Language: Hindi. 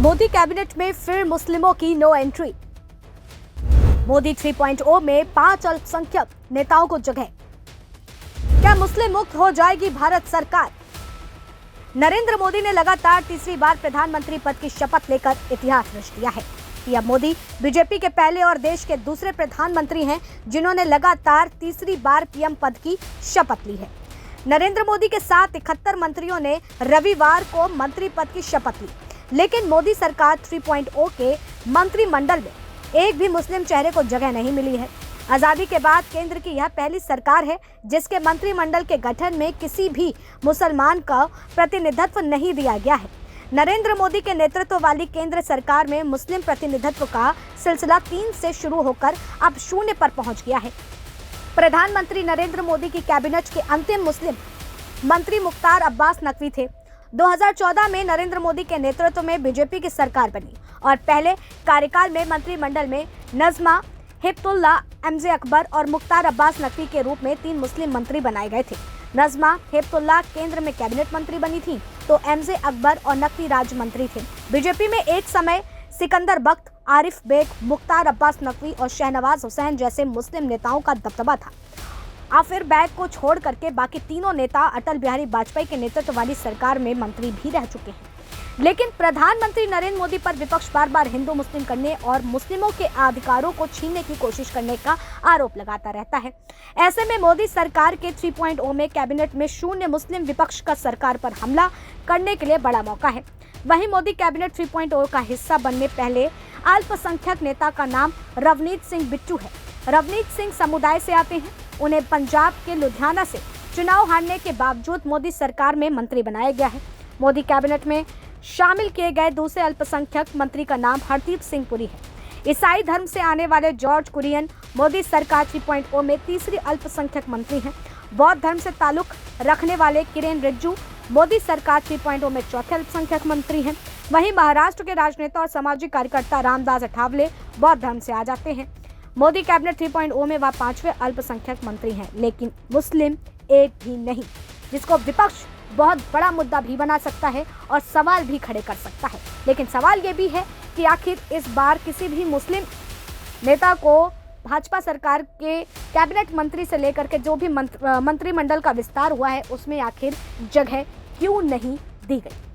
मोदी कैबिनेट में फिर मुस्लिमों की नो एंट्री। मोदी 3.0 में 5 अल्पसंख्यक नेताओं को जगह। क्या मुस्लिम मुक्त हो जाएगी भारत सरकार? नरेंद्र मोदी ने लगातार तीसरी बार प्रधानमंत्री पद की शपथ लेकर इतिहास रच दिया है। पीएम मोदी बीजेपी के पहले और देश के दूसरे प्रधानमंत्री हैं जिन्होंने लगातार तीसरी बार पीएम पद की शपथ ली है। नरेंद्र मोदी के साथ 71 मंत्रियों ने रविवार को मंत्री पद की शपथ ली, लेकिन मोदी सरकार 3.0 के मंत्रिमंडल में एक भी मुस्लिम चेहरे को जगह नहीं मिली है। आजादी के बाद केंद्र की यह पहली सरकार है जिसके मंत्रिमंडल के गठन में किसी भी मुसलमान का प्रतिनिधित्व नहीं दिया गया है। नरेंद्र मोदी के नेतृत्व वाली केंद्र सरकार में मुस्लिम प्रतिनिधित्व का सिलसिला 3 से शुरू होकर अब 0 पर पहुंच गया है। प्रधानमंत्री नरेंद्र मोदी की कैबिनेट के अंतिम मुस्लिम मंत्री मुख्तार अब्बास नकवी थे। 2014 में नरेंद्र मोदी के नेतृत्व में बीजेपी की सरकार बनी और पहले कार्यकाल में मंत्रिमंडल में नजमा हेपतुल्लाह, एमजे अकबर और मुख्तार अब्बास नकवी के रूप में 3 मुस्लिम मंत्री बनाए गए थे। नजमा हेपतुल्लाह केंद्र में कैबिनेट मंत्री बनी थी तो एमजे अकबर और नकवी राज्य मंत्री थे। बीजेपी में एक समय सिकंदर बख्त, आरिफ बेग, मुख्तार अब्बास नकवी और शहनवाज हुसैन जैसे मुस्लिम नेताओं का दबदबा था। आफिर बैग को छोड़ करके बाकी तीनों नेता अटल बिहारी वाजपेयी के नेतृत्व वाली सरकार में मंत्री भी रह चुके हैं। लेकिन प्रधानमंत्री नरेंद्र मोदी पर विपक्ष बार बार हिंदू मुस्लिम करने और मुस्लिमों के अधिकारों को छीनने की कोशिश करने का आरोप लगाता रहता है। ऐसे में मोदी सरकार के 3.0 में कैबिनेट में 0 मुस्लिम विपक्ष का सरकार पर हमला करने के लिए बड़ा मौका है। वहीं मोदी कैबिनेट 3.0 का हिस्सा बनने पहले अल्पसंख्यक नेता का नाम रवनीत सिंह बिट्टू है। रवनीत सिंह समुदाय से आते हैं। उन्हें पंजाब के लुधियाना से चुनाव हारने के बावजूद मोदी सरकार में मंत्री बनाया गया है। मोदी कैबिनेट में शामिल किए गए दूसरे अल्पसंख्यक मंत्री का नाम हरदीप सिंह पुरी है। ईसाई धर्म से आने वाले जॉर्ज कुरियन मोदी सरकार 3.0 में तीसरी अल्पसंख्यक मंत्री हैं। बौद्ध धर्म से ताल्लुक रखने वाले किरेन रिजिजू मोदी सरकार 3.0 में चौथे अल्पसंख्यक मंत्री हैं। वहीं महाराष्ट्र के राजनेता और सामाजिक कार्यकर्ता रामदास अठावले बौद्ध धर्म से आ जाते हैं। मोदी कैबिनेट 3.0 में वह 5वें अल्पसंख्यक मंत्री हैं, लेकिन मुस्लिम एक भी नहीं, जिसको विपक्ष बहुत बड़ा मुद्दा भी बना सकता है और सवाल भी खड़े कर सकता है। लेकिन सवाल ये भी है कि आखिर इस बार किसी भी मुस्लिम नेता को भाजपा सरकार के कैबिनेट मंत्री से लेकर के जो भी मंत्रिमंडल का विस्तार हुआ है उसमें आखिर जगह क्यों नहीं दी गई।